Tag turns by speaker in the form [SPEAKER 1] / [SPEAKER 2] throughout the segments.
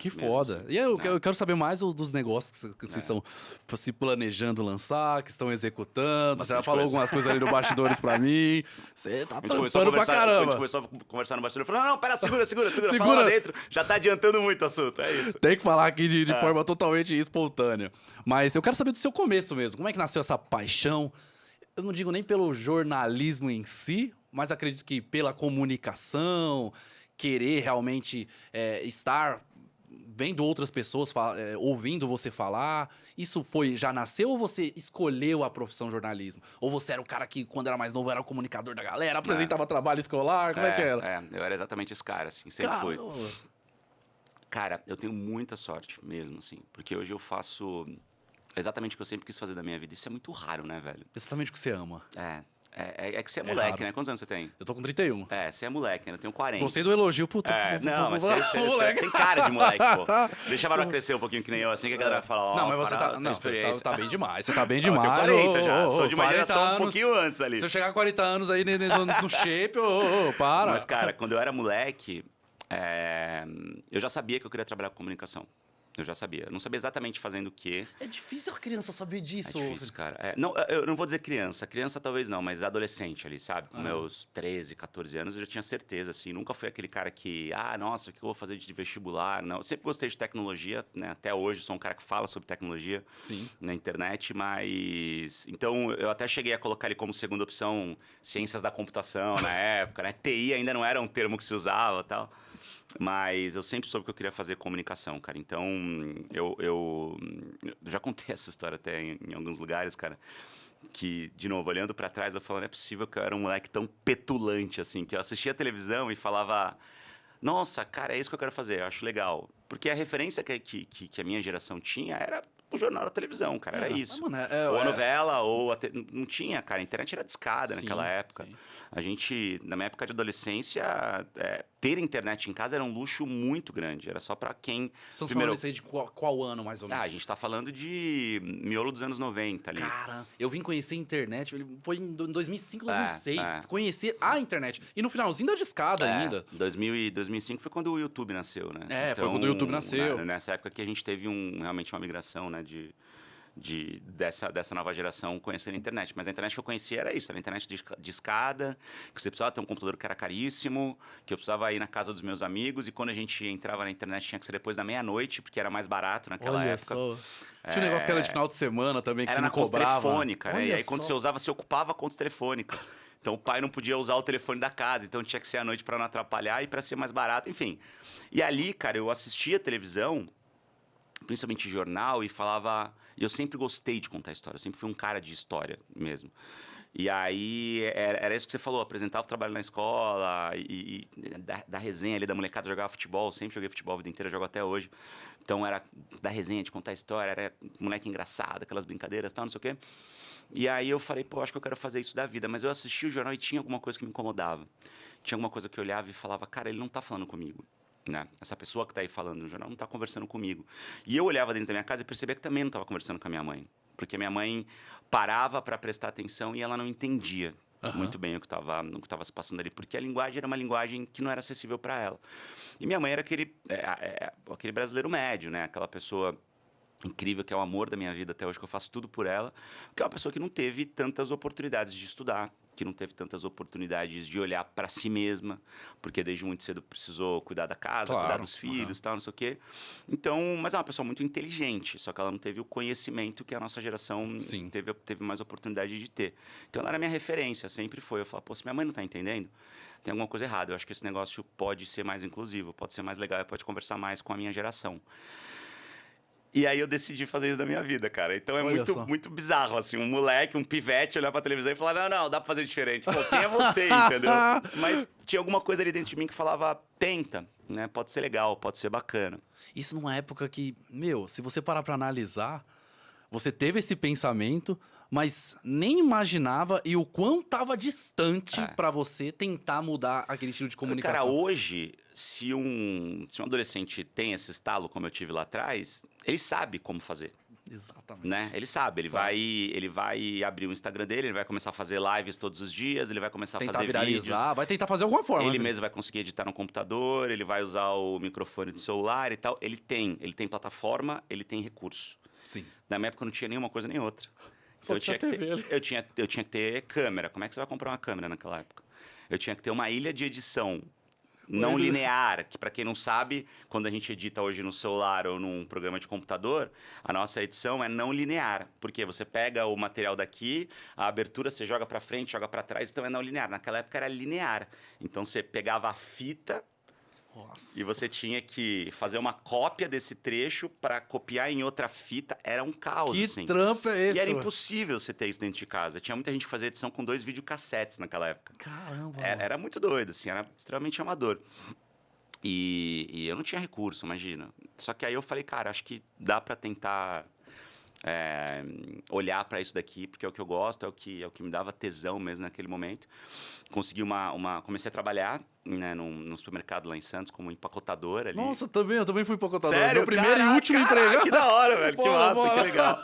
[SPEAKER 1] Que
[SPEAKER 2] mesmo
[SPEAKER 1] foda.
[SPEAKER 2] assim,
[SPEAKER 1] E eu,
[SPEAKER 2] né?
[SPEAKER 1] eu quero saber mais dos negócios que vocês estão se planejando lançar, que estão executando. Você já
[SPEAKER 2] Bastante
[SPEAKER 1] falou
[SPEAKER 2] coisa.
[SPEAKER 1] algumas coisas ali no bastidores pra mim. Você tá
[SPEAKER 2] A gente começou a
[SPEAKER 1] trampando pra
[SPEAKER 2] conversar, a gente
[SPEAKER 1] caramba.
[SPEAKER 2] começou a conversar no bastidor, falou, não, pera, segura, fala
[SPEAKER 1] Segura.
[SPEAKER 2] lá dentro, já tá adiantando muito o assunto, é isso.
[SPEAKER 1] Tem que falar aqui de forma totalmente espontânea. Mas eu quero saber do seu começo mesmo. Como é que nasceu essa paixão? Eu não digo nem pelo jornalismo em si, mas acredito que pela comunicação, querer realmente estar vendo outras pessoas, ouvindo você falar. Isso já nasceu ou você escolheu a profissão jornalismo? Ou você era o cara que, quando era mais novo, era o comunicador da galera, apresentava trabalho escolar? Como é que era?
[SPEAKER 2] Eu era exatamente esse cara, assim, sempre fui.
[SPEAKER 1] Caramba.
[SPEAKER 2] Cara, eu tenho muita sorte mesmo, assim, porque hoje eu faço exatamente o que eu sempre quis fazer da minha vida. Isso é muito raro, né, velho?
[SPEAKER 1] Exatamente o que você ama.
[SPEAKER 2] É que você é
[SPEAKER 1] É
[SPEAKER 2] moleque,
[SPEAKER 1] raro.
[SPEAKER 2] né? Quantos anos você tem?
[SPEAKER 1] Eu tô com 31.
[SPEAKER 2] Você é moleque, né? Eu tenho 40.
[SPEAKER 1] Gostei do elogio pro
[SPEAKER 2] Não, mas você
[SPEAKER 1] moleque.
[SPEAKER 2] tem cara de moleque, pô. Deixa a barba crescer um pouquinho que nem eu, assim, que a galera fala, ó,
[SPEAKER 1] Não, mas você
[SPEAKER 2] parada,
[SPEAKER 1] tá.
[SPEAKER 2] tem
[SPEAKER 1] Não,
[SPEAKER 2] experiência.
[SPEAKER 1] tá bem demais. Você tá bem
[SPEAKER 2] Não, eu
[SPEAKER 1] demais.
[SPEAKER 2] tenho 40 já, sou de uma
[SPEAKER 1] 40
[SPEAKER 2] geração um
[SPEAKER 1] anos.
[SPEAKER 2] pouquinho antes ali.
[SPEAKER 1] Se eu chegar a 40 anos aí no shape, para.
[SPEAKER 2] Mas, cara, quando eu era moleque, eu já sabia que eu queria trabalhar com comunicação. Eu já sabia. Eu não sabia exatamente fazendo o quê.
[SPEAKER 1] É difícil a criança saber disso.
[SPEAKER 2] É difícil, cara. Não, eu não vou dizer criança. Criança talvez não, mas adolescente ali, sabe? Com meus 13, 14 anos, eu já tinha certeza, assim. Nunca fui aquele cara que, nossa, o que eu vou fazer de vestibular? Não, eu sempre gostei de tecnologia, né? Até hoje sou um cara que fala sobre tecnologia.
[SPEAKER 1] Sim.
[SPEAKER 2] Na internet, mas... Então, eu até cheguei a colocar ali como segunda opção ciências da computação na época, né? TI ainda não era um termo que se usava e tal. Mas eu sempre soube que eu queria fazer comunicação, cara. Então, eu já contei essa história até em alguns lugares, cara. Que, de novo, olhando pra trás, eu falo, não é possível que eu era um moleque tão petulante, assim. Que eu assistia a televisão e falava... Nossa, cara, é isso que eu quero fazer, eu acho legal. Porque a referência que a minha geração tinha era o jornal da televisão, cara, era isso.
[SPEAKER 1] Mas, mano,
[SPEAKER 2] ou a novela, ou não tinha, cara, a internet era discada naquela época.
[SPEAKER 1] Sim.
[SPEAKER 2] A gente, na minha época de adolescência, ter internet em casa era um luxo muito grande. Era só pra quem...
[SPEAKER 1] Vocês primeiro... falando isso aí de qual ano, mais ou menos?
[SPEAKER 2] A gente tá falando de miolo dos anos 90 ali.
[SPEAKER 1] Cara, eu vim conhecer a internet, foi em 2005, 2006.
[SPEAKER 2] É.
[SPEAKER 1] Conhecer a internet. E no finalzinho da discada ainda.
[SPEAKER 2] 2005 foi quando o YouTube nasceu, né?
[SPEAKER 1] Foi quando o YouTube nasceu.
[SPEAKER 2] Nessa época que a gente teve realmente uma migração, né? Dessa nova geração conhecendo a internet. Mas a internet que eu conhecia era isso, era a internet de escada, que você precisava ter um computador que era caríssimo, que eu precisava ir na casa dos meus amigos, e quando a gente entrava na internet tinha que ser depois da meia-noite, porque era mais barato naquela época.
[SPEAKER 1] Só. Tinha um negócio que era de final de semana também, que
[SPEAKER 2] era
[SPEAKER 1] não
[SPEAKER 2] na conta
[SPEAKER 1] cobrava.
[SPEAKER 2] telefônica, né? E aí quando você usava, você ocupava a conta telefônica. Então o pai não podia usar o telefone da casa, então tinha que ser à noite para não atrapalhar e para ser mais barato, enfim. E ali, cara, eu assistia televisão, principalmente jornal, e falava... E eu sempre gostei de contar história, eu sempre fui um cara de história mesmo. E aí, era isso que você falou, apresentava o trabalho na escola, e da resenha ali da molecada, jogava futebol, sempre joguei futebol a vida inteira, jogo até hoje. Então, era da resenha, de contar história, era moleque engraçado, aquelas brincadeiras e tal, não sei o quê. E aí eu falei, pô, acho que eu quero fazer isso da vida. Mas eu assistia o jornal e tinha alguma coisa que me incomodava. Tinha alguma coisa que eu olhava e falava, cara, ele não tá falando comigo. Né? Essa pessoa que está aí falando no jornal não está conversando comigo. E eu olhava dentro da minha casa e percebia que também não estava conversando com a minha mãe. Porque a minha mãe parava para prestar atenção e ela não entendia muito bem o que estava se passando ali. Porque a linguagem era uma linguagem que não era acessível para ela. E minha mãe era aquele brasileiro médio, né? Aquela pessoa incrível, que é o amor da minha vida até hoje, que eu faço tudo por ela. Que é uma pessoa que não teve tantas oportunidades de estudar, que não teve tantas oportunidades de olhar para si mesma, porque desde muito cedo precisou cuidar da casa, cuidar dos filhos, tal, não sei o quê. Então, mas é uma pessoa muito inteligente, só que ela não teve o conhecimento que a nossa geração teve mais oportunidade de ter. Então, ela era minha referência, sempre foi. Eu falava, pô, se minha mãe não está entendendo, tem alguma coisa errada. Eu acho que esse negócio pode ser mais inclusivo, pode ser mais legal, pode conversar mais com a minha geração. E aí eu decidi fazer isso da minha vida, cara. Então é muito bizarro, assim, um moleque, um pivete olhar pra televisão e falar, não, dá pra fazer diferente. Pô, quem é você, entendeu? Mas tinha alguma coisa ali dentro de mim que falava, tenta, né? Pode ser legal, pode ser bacana.
[SPEAKER 1] Isso numa época que, se você parar pra analisar, você teve esse pensamento, mas nem imaginava e o quão tava distante pra você tentar mudar aquele estilo de comunicação.
[SPEAKER 2] Cara, hoje, se um adolescente tem esse estalo, como eu tive lá atrás, ele sabe como fazer.
[SPEAKER 1] Exatamente.
[SPEAKER 2] né? Ele sabe, ele vai abrir o Instagram dele, ele vai começar a fazer lives todos os dias, ele vai começar a fazer
[SPEAKER 1] viralizar,
[SPEAKER 2] vídeos.
[SPEAKER 1] vai tentar fazer alguma forma.
[SPEAKER 2] Ele mesmo vai conseguir editar no computador, ele vai usar o microfone de celular e tal. Ele tem plataforma, ele tem recurso.
[SPEAKER 1] Sim.
[SPEAKER 2] Na minha época não tinha nenhuma coisa nem outra.
[SPEAKER 1] Só
[SPEAKER 2] eu
[SPEAKER 1] tinha TV ali.
[SPEAKER 2] eu tinha que ter câmera. Como é que você vai comprar uma câmera naquela época? Eu tinha que ter uma ilha de edição não linear, que para quem não sabe, quando a gente edita hoje no celular ou num programa de computador, a nossa edição é não linear, porque você pega o material daqui, a abertura você joga para frente, joga para trás, então é não linear. Naquela época era linear. Então você pegava a fita e você tinha que fazer uma cópia desse trecho para copiar em outra fita. Era um caos,
[SPEAKER 1] Que
[SPEAKER 2] assim.
[SPEAKER 1] trampo é esse?
[SPEAKER 2] E era impossível você ter isso dentro de casa. Tinha muita gente que fazia edição com 2 videocassetes naquela época.
[SPEAKER 1] Caramba.
[SPEAKER 2] Era muito doido, assim, era extremamente amador. E eu não tinha recurso, imagina. Só que aí eu falei, cara, acho que dá para tentar olhar para isso daqui, porque é o que eu gosto, é o que me dava tesão mesmo naquele momento. Consegui comecei a trabalhar, né, num supermercado lá em Santos como empacotador ali.
[SPEAKER 1] Nossa, eu também fui empacotador.
[SPEAKER 2] Sério?
[SPEAKER 1] Meu primeiro e último
[SPEAKER 2] Caraca,
[SPEAKER 1] emprego.
[SPEAKER 2] que da hora, velho. Que
[SPEAKER 1] Pô,
[SPEAKER 2] massa,
[SPEAKER 1] mano.
[SPEAKER 2] que legal.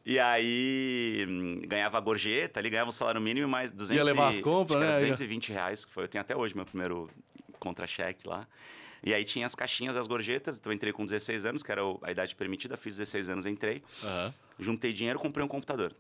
[SPEAKER 2] E aí, ganhava a gorjeta ali, ganhava o salário mínimo, mais 200
[SPEAKER 1] Ia levar as compras, né?
[SPEAKER 2] 220 reais, que foi. Eu tenho até hoje meu primeiro contra-cheque lá. E aí tinha as caixinhas, as gorjetas. Então eu entrei com 16 anos, que era a idade permitida. Fiz 16 anos, entrei.
[SPEAKER 1] Uhum.
[SPEAKER 2] Juntei dinheiro, comprei um computador.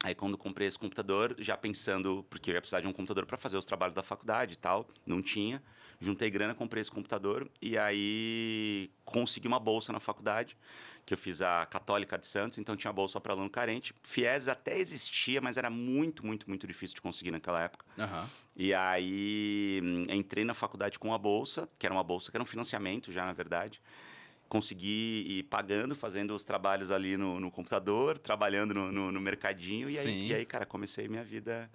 [SPEAKER 2] Aí quando comprei esse computador, já pensando, porque eu ia precisar de um computador para fazer os trabalhos da faculdade e tal, não tinha. Juntei grana, comprei esse computador e aí consegui uma bolsa na faculdade, que eu fiz a Católica de Santos, então tinha bolsa para aluno carente. FIES até existia, mas era muito, muito, muito difícil de conseguir naquela época.
[SPEAKER 1] Uhum.
[SPEAKER 2] E aí entrei na faculdade com a bolsa, que era um financiamento já, na verdade. Consegui ir pagando, fazendo os trabalhos ali no computador, trabalhando no mercadinho. E aí, cara, comecei minha vida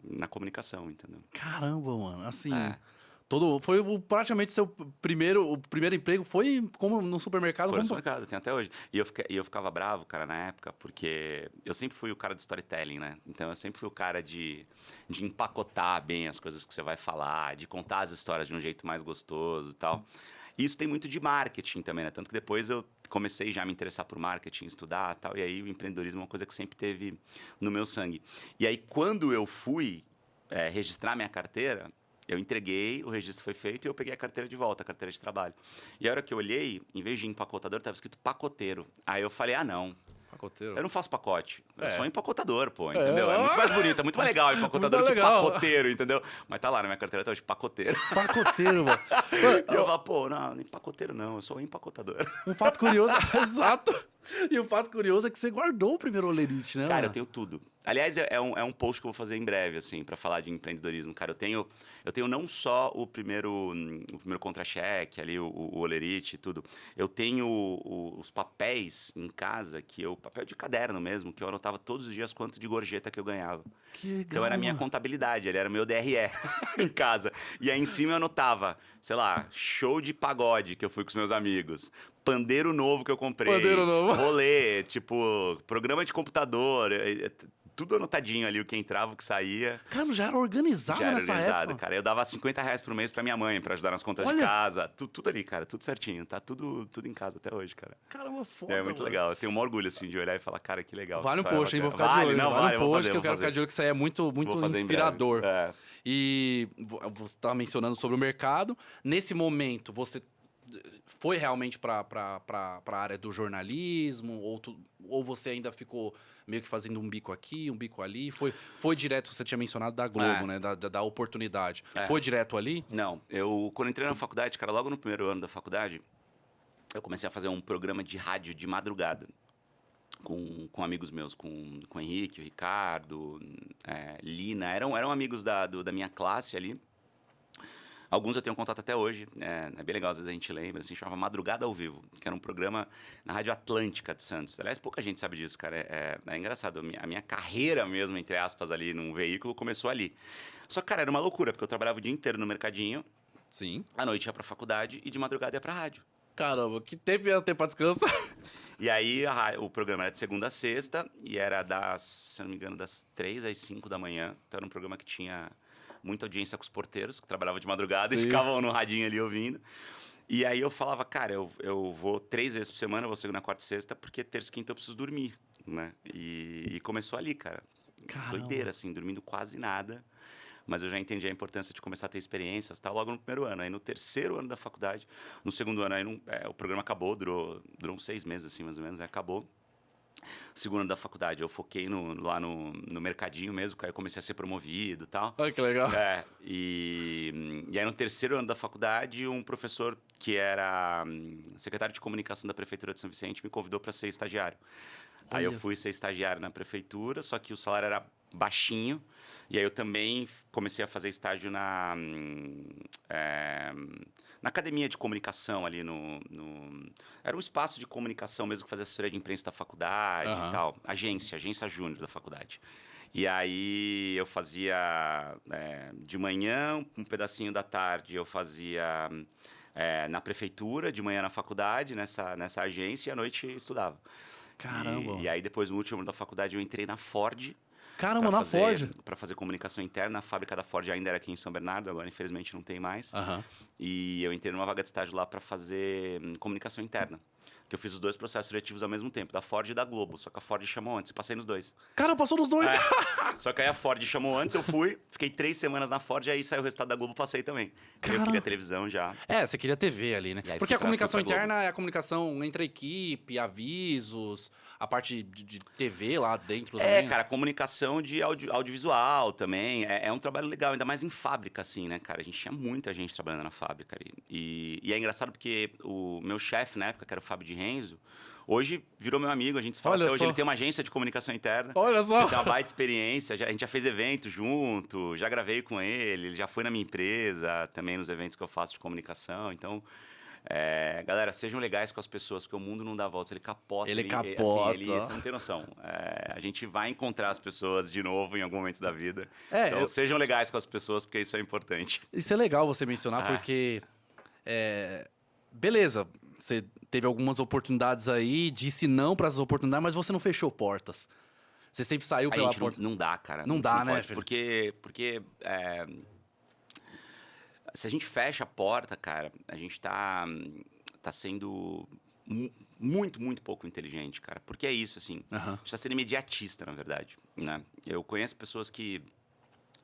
[SPEAKER 2] na comunicação, entendeu?
[SPEAKER 1] Caramba, mano. Assim,
[SPEAKER 2] É.
[SPEAKER 1] foi praticamente o primeiro emprego foi como no supermercado.
[SPEAKER 2] Foi no supermercado, tem até hoje. E eu ficava bravo, cara, na época, porque eu sempre fui o cara do storytelling, né? Então eu sempre fui o cara de empacotar bem as coisas que você vai falar, de contar as histórias de um jeito mais gostoso e tal. E isso tem muito de marketing também, né? Tanto que depois eu comecei já a me interessar por marketing, estudar e tal. E aí o empreendedorismo é uma coisa que sempre teve no meu sangue. E aí quando eu fui registrar minha carteira, eu entreguei, o registro foi feito e eu peguei a carteira de volta, a carteira de trabalho. E a hora que eu olhei, em vez de empacotador, estava escrito pacoteiro. Aí eu falei, não.
[SPEAKER 1] Pacoteiro.
[SPEAKER 2] Eu não faço pacote. Eu
[SPEAKER 1] É.
[SPEAKER 2] sou empacotador, pô, entendeu? É muito mais bonito, é muito mais legal empacotador
[SPEAKER 1] Muito
[SPEAKER 2] que
[SPEAKER 1] legal.
[SPEAKER 2] pacoteiro, entendeu? Mas tá lá na minha carteira até hoje, pacoteiro.
[SPEAKER 1] Pacoteiro, mano.
[SPEAKER 2] E eu falo, pô, não, empacoteiro não, eu sou empacotador.
[SPEAKER 1] Um fato curioso, exato. E o fato curioso é que você guardou o primeiro Olerite, né?
[SPEAKER 2] Cara,
[SPEAKER 1] mano?
[SPEAKER 2] eu tenho tudo. Aliás, é um post que eu vou fazer em breve, assim, pra falar de empreendedorismo. Cara, eu tenho não só o primeiro contra-cheque, ali, o Olerite e tudo. Eu tenho os papéis em casa, papel de caderno mesmo, que eu anotava todos os dias quanto de gorjeta que eu ganhava.
[SPEAKER 1] Que legal,
[SPEAKER 2] Então era a minha
[SPEAKER 1] mano.
[SPEAKER 2] contabilidade, ele era meu DRE em casa. E aí em cima eu anotava, sei lá, show de pagode que eu fui com os meus amigos. Pandeiro novo que eu comprei.
[SPEAKER 1] Pandeiro novo.
[SPEAKER 2] Rolê, tipo, programa de computador. Tudo anotadinho ali, o que entrava, o que saía.
[SPEAKER 1] Cara, já era organizado
[SPEAKER 2] Já era
[SPEAKER 1] nessa
[SPEAKER 2] organizado,
[SPEAKER 1] época.
[SPEAKER 2] cara. Eu dava 50 reais por mês pra minha mãe, pra ajudar nas contas
[SPEAKER 1] Olha.
[SPEAKER 2] de casa. Tudo ali, cara, tudo certinho. Tá tudo em casa até hoje, cara.
[SPEAKER 1] Caramba, foda,
[SPEAKER 2] É muito
[SPEAKER 1] mano.
[SPEAKER 2] legal. Eu tenho um orgulho, assim, de olhar e falar, cara, que legal.
[SPEAKER 1] Vale um
[SPEAKER 2] que história
[SPEAKER 1] post, hein? Vou
[SPEAKER 2] bacana.
[SPEAKER 1] ficar de olho.
[SPEAKER 2] Não,
[SPEAKER 1] Vale um
[SPEAKER 2] vou
[SPEAKER 1] post
[SPEAKER 2] fazer,
[SPEAKER 1] que eu quero
[SPEAKER 2] vou
[SPEAKER 1] ficar de olho, que isso aí é muito
[SPEAKER 2] Vou fazer em breve.
[SPEAKER 1] inspirador.
[SPEAKER 2] É.
[SPEAKER 1] E você estava mencionando sobre o mercado. Nesse momento, você foi realmente para a área do jornalismo? Ou você ainda ficou meio que fazendo um bico aqui, um bico ali? Foi direto, você tinha mencionado da Globo, né? Da oportunidade.
[SPEAKER 2] É.
[SPEAKER 1] Foi direto ali?
[SPEAKER 2] Não, quando entrei na faculdade, cara, logo no primeiro ano da faculdade, eu comecei a fazer um programa de rádio de madrugada com amigos meus, com o Henrique, o Ricardo, Lina, eram amigos da minha classe ali. Alguns eu tenho contato até hoje, é bem legal, às vezes a gente lembra, assim, chamava Madrugada ao Vivo, que era um programa na Rádio Atlântica de Santos. Aliás, pouca gente sabe disso, cara, é engraçado, a minha carreira mesmo, entre aspas, ali num veículo, começou ali. Só que, cara, era uma loucura, porque eu trabalhava o dia inteiro no mercadinho,
[SPEAKER 1] Sim.
[SPEAKER 2] à noite ia pra faculdade e de madrugada ia pra rádio.
[SPEAKER 1] Caramba, que tempo ia ter pra descansar?
[SPEAKER 2] E aí o programa era de segunda a sexta e era se não me engano, das 3 às 5 da manhã. Então era um programa que tinha muita audiência com os porteiros, que trabalhavam de madrugada
[SPEAKER 1] Sim.
[SPEAKER 2] e ficavam no radinho ali ouvindo. E aí eu falava, cara, eu vou 3 vezes por semana, eu vou segunda, quarta e sexta, porque terça e quinta eu preciso dormir, né? E começou ali, cara.
[SPEAKER 1] Caramba.
[SPEAKER 2] Doideira, assim, dormindo quase nada. Mas eu já entendi a importância de começar a ter experiências, tá? Logo no primeiro ano. Aí no terceiro ano da faculdade, no segundo ano, aí o programa acabou, durou uns 6 meses, assim, mais ou menos, aí acabou. Segundo ano da faculdade, eu foquei lá no mercadinho mesmo, que aí eu comecei a ser promovido e tal.
[SPEAKER 1] Olha que legal.
[SPEAKER 2] E aí no terceiro ano da faculdade, um professor que era secretário de comunicação da Prefeitura de São Vicente me convidou para ser estagiário. Aí eu
[SPEAKER 1] Olha.
[SPEAKER 2] fui ser estagiário na prefeitura, só que o salário era baixinho. E aí eu também comecei a fazer estágio na academia de comunicação ali Era um espaço de comunicação mesmo, que fazia assessoria de imprensa da faculdade e tal. Agência júnior da faculdade. E aí eu fazia de manhã, um pedacinho da tarde eu fazia na prefeitura, de manhã na faculdade, nessa agência, e à noite estudava.
[SPEAKER 1] Caramba.
[SPEAKER 2] E aí depois, no último ano da faculdade, eu entrei na Ford.
[SPEAKER 1] Caramba, na Ford.
[SPEAKER 2] Para fazer comunicação interna. A fábrica da Ford ainda era aqui em São Bernardo, agora infelizmente não tem mais. E eu entrei numa vaga de estágio lá para fazer comunicação interna. Que eu fiz os 2 processos seletivos ao mesmo tempo, da Ford e da Globo. Só que a Ford chamou antes, passei nos 2.
[SPEAKER 1] Cara, passou nos 2.
[SPEAKER 2] Só que aí a Ford chamou antes, eu fui, fiquei 3 semanas na Ford, e aí saiu o resultado da Globo, passei também. Eu queria televisão já.
[SPEAKER 1] Você queria TV ali, né? Porque a comunicação interna é a comunicação entre a equipe, avisos, a parte de TV lá dentro também.
[SPEAKER 2] Cara, comunicação de audiovisual também. É um trabalho legal, ainda mais em fábrica, assim, né, cara? A gente tinha muita gente trabalhando na fábrica ali. E é engraçado porque o meu chefe, na época, que era o Fábio de Renzo, hoje virou meu amigo, a gente se fala até hoje. Ele tem uma agência de comunicação interna.
[SPEAKER 1] Olha só!
[SPEAKER 2] Ele tem uma baita experiência, a gente já fez evento junto, já gravei com ele já foi na minha empresa, também nos eventos que eu faço de comunicação. Então, galera, sejam legais com as pessoas, porque o mundo não dá voltas, ele capota.
[SPEAKER 1] Ele capota.
[SPEAKER 2] Assim, você não tem noção. A gente vai encontrar as pessoas de novo em algum momento da vida. Então, sejam legais com as pessoas, porque isso é importante.
[SPEAKER 1] Isso é legal você mencionar, porque... beleza, você teve algumas oportunidades aí, disse não para essas oportunidades, mas você não fechou portas. Você sempre saiu pela porta.
[SPEAKER 2] Não dá, cara.
[SPEAKER 1] Não dá, né,
[SPEAKER 2] filho? Porque se a gente fecha a porta, cara, a gente tá sendo muito, muito pouco inteligente, cara. Porque é isso, assim. A gente tá sendo imediatista, na verdade, né? Eu conheço pessoas que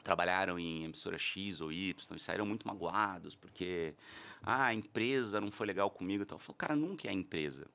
[SPEAKER 2] trabalharam em emissora X ou Y e saíram muito magoados porque a empresa não foi legal comigo e tal. Eu falo, cara, nunca é a empresa.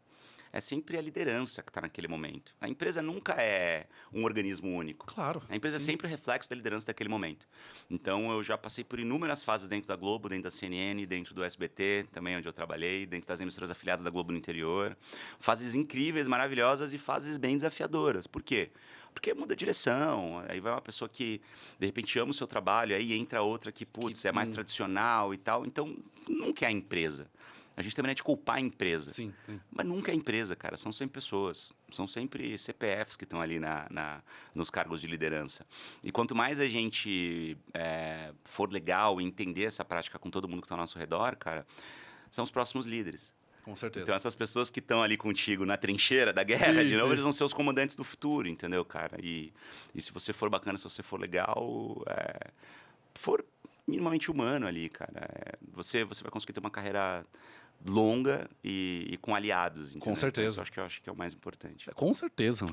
[SPEAKER 2] É sempre a liderança que está naquele momento. A empresa nunca é um organismo único.
[SPEAKER 1] Claro.
[SPEAKER 2] A empresa é sempre o reflexo da liderança daquele momento. Então, eu já passei por inúmeras fases dentro da Globo, dentro da CNN, dentro do SBT, também onde eu trabalhei, dentro das emissoras afiliadas da Globo no interior. Fases incríveis, maravilhosas e fases bem desafiadoras. Por quê? Porque muda a direção, aí vai uma pessoa que, de repente, ama o seu trabalho, aí entra outra que, putz, é mais tradicional e tal. Então, nunca é a empresa. A gente também é de culpar a empresa.
[SPEAKER 1] Sim.
[SPEAKER 2] Mas nunca é a empresa, cara. São sempre pessoas. São sempre CPFs que estão ali nos cargos de liderança. E quanto mais a gente for legal e entender essa prática com todo mundo que está ao nosso redor, cara, são os próximos líderes.
[SPEAKER 1] Com certeza.
[SPEAKER 2] Então, essas pessoas que estão ali contigo na trincheira da guerra, de novo, eles vão ser os comandantes do futuro, entendeu, cara? E se você for bacana, se você for legal, for minimamente humano ali, cara, você vai conseguir ter uma carreira longa e com aliados, entendeu?
[SPEAKER 1] Com certeza.
[SPEAKER 2] Então, eu acho que é o mais importante.
[SPEAKER 1] Com certeza.